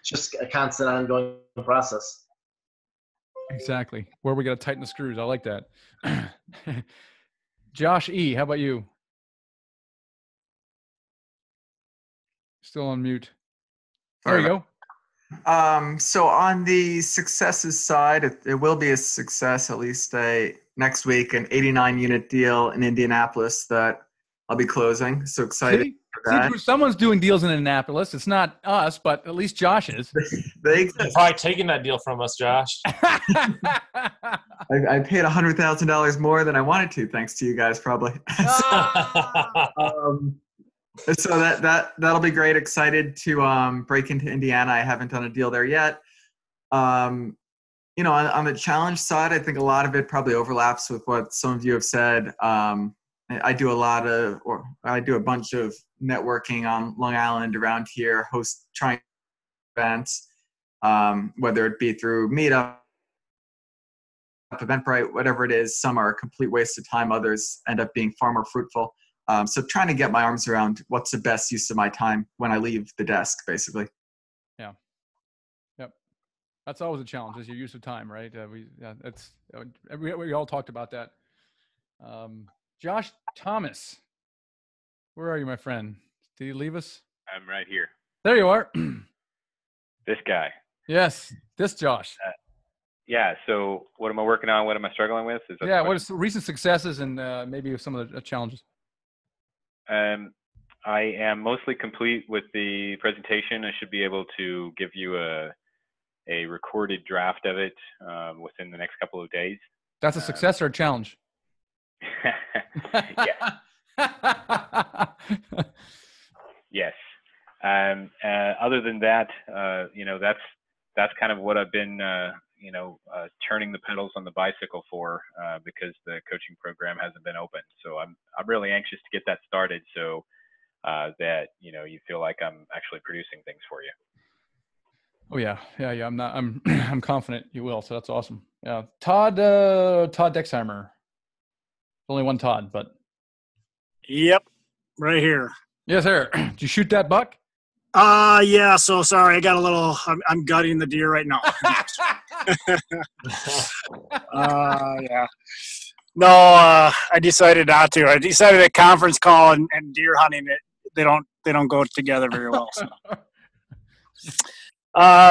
it's just a constant ongoing process. Exactly. Where we got to tighten the screws. I like that. Josh E., how about you? Still on mute. There you go. So on the successes side, it will be a success, at least next week, an 89-unit deal in Indianapolis that I'll be closing. So excited for that. See, someone's doing deals in Indianapolis. It's not us, but at least Josh is. They exist. Probably taking that deal from us, Josh. I paid $100,000 more than I wanted to, thanks to you guys, probably. So that'll be great. Excited to break into Indiana. I haven't done a deal there yet. On the challenge side, I think a lot of it probably overlaps with what some of you have said. I do a bunch of networking on Long Island around here, trying events, whether it be through Meetup, Eventbrite, whatever it is. Some are a complete waste of time. Others end up being far more fruitful. So trying to get my arms around what's the best use of my time when I leave the desk, basically. Yeah. Yep. That's always a challenge, is your use of time, right? We all talked about that. Josh Thomas, where are you, my friend? Did you leave us? I'm right here. There you are. This guy. Yes, this Josh. Yeah. So what am I working on? What am I struggling with? What is recent successes and maybe some of the challenges? I am mostly complete with the presentation. I should be able to give you a recorded draft of it within the next couple of days. That's a success or a challenge? Yes. Other than that, that's kind of what I've been, turning the pedals on the bicycle for, because the coaching program hasn't been open. So I'm really anxious to get that started, so that you feel like I'm actually producing things for you. Oh yeah. I'm confident you will. So that's awesome. Yeah, Todd Dexheimer. Only one Todd, but. Yep, right here. Yes, sir. Did you shoot that buck? Yeah. So sorry, I got a little. I'm gutting the deer right now. Yeah. No, I decided not to. I decided a conference call and deer hunting. They don't go together very well. So.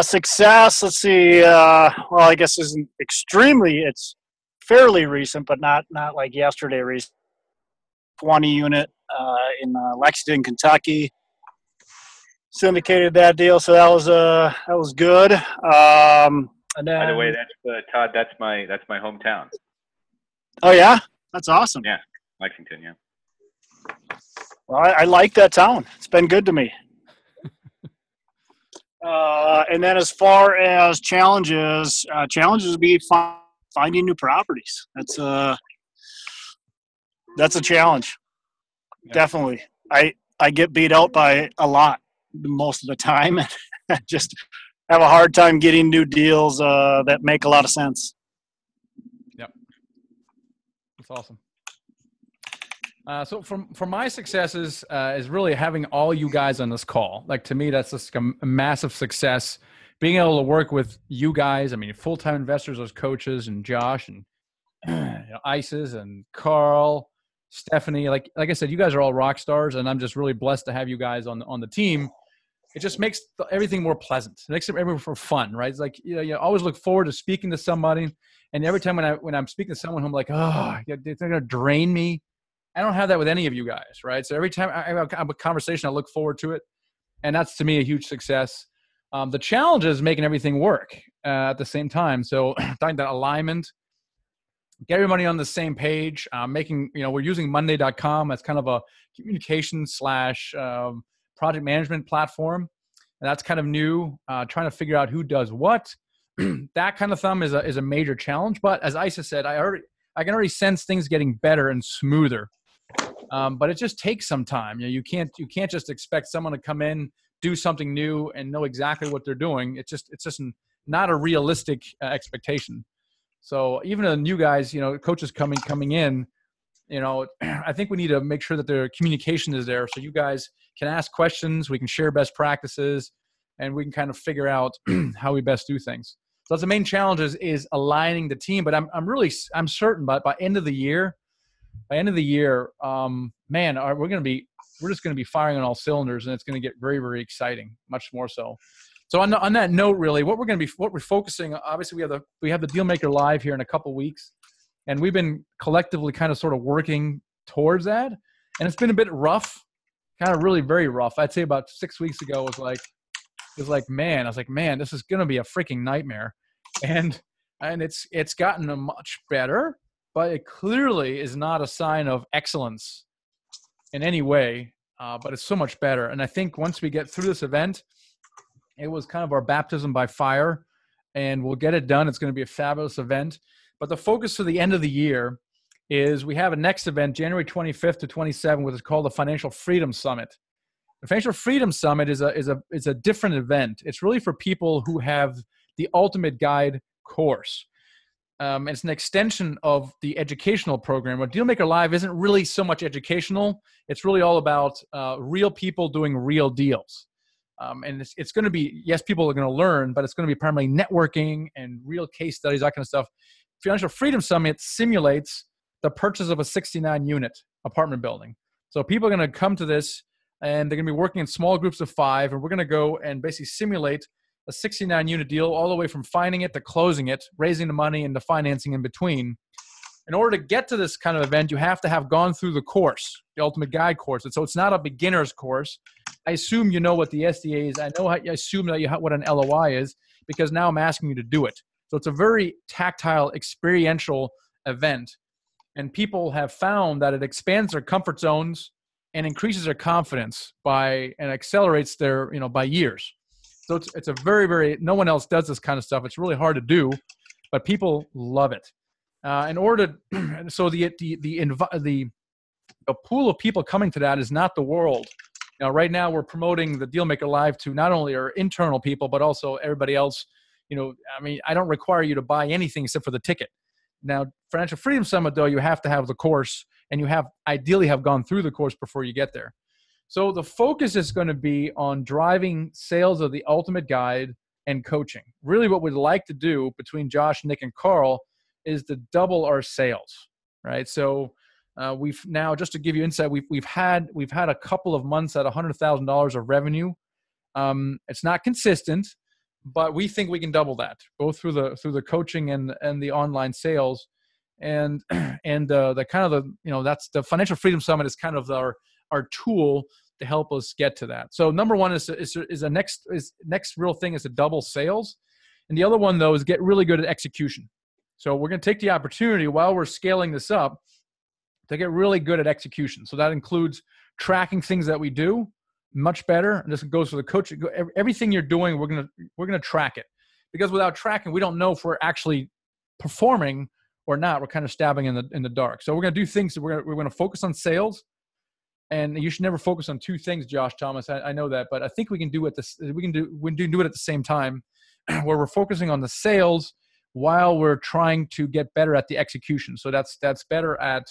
Success. Let's see. Well, I guess isn't extremely. It's fairly recent, but not like yesterday. Recent. 20 unit in Lexington, Kentucky. Syndicated that deal, so that was good. And then, by the way, that's Todd. That's my hometown. Oh yeah, that's awesome. Yeah, Lexington. Yeah. Well, I like that town. It's been good to me. And then as far as challenges would be finding new properties. That's a challenge. Yeah. Definitely. I get beat out by a lot most of the time. I just have a hard time getting new deals that make a lot of sense. Yep. That's awesome. So from my successes is really having all you guys on this call. Like, to me, that's just a massive success. Being able to work with you guys, I mean, full-time investors as coaches, and Josh and Isis and Carl, Stephanie. Like I said, you guys are all rock stars, and I'm just really blessed to have you guys on the team. It just makes everything more pleasant. It makes everything for fun, right? It's like, you always look forward to speaking to somebody, and every time when I'm speaking to someone, I'm like, oh, they're going to drain me. I don't have that with any of you guys, right? So every time I have a conversation, I look forward to it, and that's, to me, a huge success. The challenge is making everything work at the same time. So finding that alignment, get everybody on the same page, we're using Monday.com as kind of a communication / project management platform. And that's kind of new, trying to figure out who does what. That kind of thumb is a major challenge. But as Isa said, I can already sense things getting better and smoother. But it just takes some time. You can't just expect someone to come in, do something new, and know exactly what they're doing. It's just not a realistic expectation. So even the new guys, coaches coming in, I think we need to make sure that their communication is there, so you guys can ask questions, we can share best practices, and we can kind of figure out how we best do things. So that's the main challenge is aligning the team. But I'm certain by end of the year, man, we're just going to be firing on all cylinders, and it's going to get very, very exciting, much more so. So on that note, really, what we're focusing, obviously we have the Dealmaker Live here in a couple weeks, and we've been collectively kind of sort of working towards that, and it's been a bit rough, kind of really very rough. I'd say about 6 weeks ago I was like, man, this is going to be a freaking nightmare, and it's gotten much better, but it clearly is not a sign of excellence in any way, but it's so much better. And I think once we get through this event, it was kind of our baptism by fire, and we'll get it done. It's going to be a fabulous event. But the focus for the end of the year is we have a next event, January 25th to 27th, which is called the Financial Freedom Summit. The Financial Freedom Summit is a different event. It's really for people who have the Ultimate Guide course. It's an extension of the educational program. But Dealmaker Live isn't really so much educational. It's really all about real people doing real deals. And it's going to be, yes, people are going to learn, but it's going to be primarily networking and real case studies, that kind of stuff. Financial Freedom Summit simulates the purchase of a 69-unit apartment building. So people are going to come to this, and they're going to be working in small groups of 5, and we're going to go and basically simulate a 69-unit deal all the way from finding it to closing it, raising the money, and the financing in between. In order to get to this kind of event, you have to have gone through the course, the Ultimate Guide course. And so it's not a beginner's course. I assume you know what the SDA is. I assume that you know what an LOI is, because now I'm asking you to do it. So it's a very tactile, experiential event. And people have found that it expands their comfort zones and increases their confidence and accelerates their, by years. So it's a very, very, no one else does this kind of stuff. It's really hard to do, but people love it. So the pool of people coming to that is not the world. Right now we're promoting the Dealmaker Live to not only our internal people, but also everybody else. I don't require you to buy anything except for the ticket. Now, Financial Freedom Summit, though, you have to have the course, and you ideally have gone through the course before you get there. So the focus is going to be on driving sales of the Ultimate Guide and coaching. Really what we'd like to do between Josh, Nick, and Carl is to double our sales, right? So we've now, just to give you insight, we've had a couple of months at $100,000 of revenue. It's not consistent, but we think we can double that, both through the coaching and the online sales, and the kind of that's the Financial Freedom Summit is kind of our tool to help us get to that. So number one is next real thing is to double sales, and the other one though is get really good at execution. So we're going to take the opportunity while we're scaling this up to get really good at execution. So that includes tracking things that we do much better. And this goes for the coaching. Everything you're doing, we're going to track it, because without tracking, we don't know if we're actually performing or not. We're kind of stabbing in the dark. So we're going to do things. We're going to focus on sales, and you should never focus on two things, Josh Thomas. I know that, but I think we can do it. We can do it at the same time, where we're focusing on the sales while we're trying to get better at the execution. So that's better at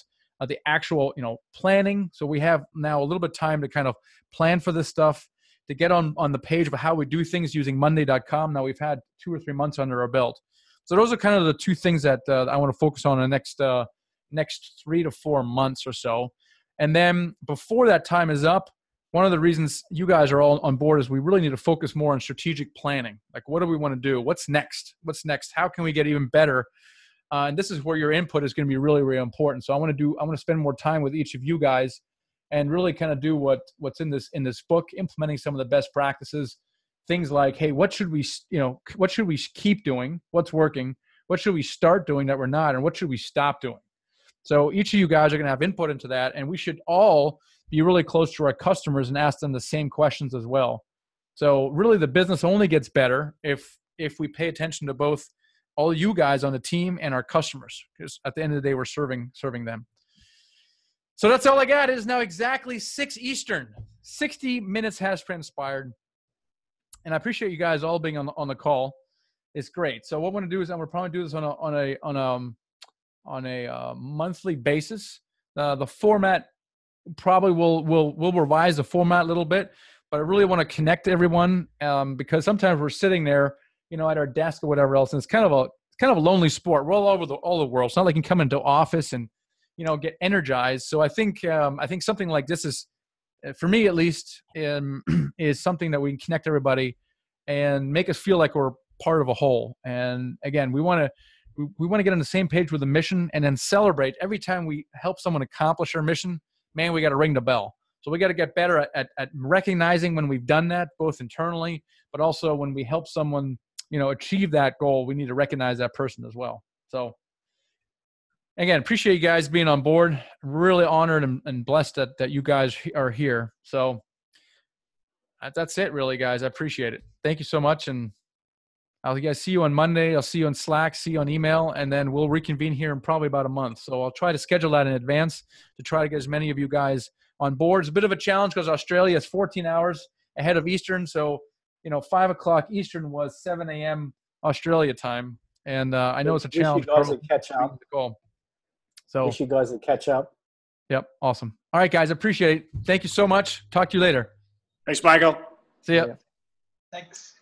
the actual, planning. So we have now a little bit of time to kind of plan for this stuff, to get on the page of how we do things using Monday.com. Now we've had 2 or 3 months under our belt. So those are kind of the two things that I want to focus on in the next 3 to 4 months or so. And then before that time is up, one of the reasons you guys are all on board is we really need to focus more on strategic planning. Like, what do we want to do? What's next? How can we get even better? And this is where your input is going to be really, really important. So I want to spend more time with each of you guys and really kind of do what's in this book, implementing some of the best practices. Things like, hey, what should we keep doing? What's working? What should we start doing that we're not? And what should we stop doing? So each of you guys are going to have input into that, and we should all be really close to our customers and ask them the same questions as well. So really the business only gets better if we pay attention to both all you guys on the team and our customers, because at the end of the day, we're serving them. So that's all I got. It is now exactly 6 Eastern. 60 minutes has transpired. And I appreciate you guys all being on the call. It's great. So what I'm going to do is I'm going to probably do this on a monthly basis. The format probably we'll revise the format a little bit, but I really want to connect everyone because sometimes we're sitting there, at our desk or whatever else, and it's kind of a lonely sport. We're all over all the world. It's not like you can come into office and get energized. So I think something like this is, for me at least, is something that we can connect everybody and make us feel like we're part of a whole. And again, we want to get on the same page with the mission, and then celebrate every time we help someone accomplish our mission. Man, we got to ring the bell. So we got to get better at recognizing when we've done that, both internally, but also when we help someone, achieve that goal, we need to recognize that person as well. So again, appreciate you guys being on board. Really honored and blessed that you guys are here. So that's it really, guys. I appreciate it. Thank you so much. And I'll see you on Monday. I'll see you on Slack, see you on email, and then we'll reconvene here in probably about a month. So I'll try to schedule that in advance to try to get as many of you guys on board. It's a bit of a challenge because Australia is 14 hours ahead of Eastern. So, 5 o'clock Eastern was 7 a.m. Australia time. And I know it's a challenge. Wish you guys would catch up. So wish you guys would catch up. Yep. Awesome. All right, guys. Appreciate it. Thank you so much. Talk to you later. Thanks, Michael. See ya. Yeah. Thanks.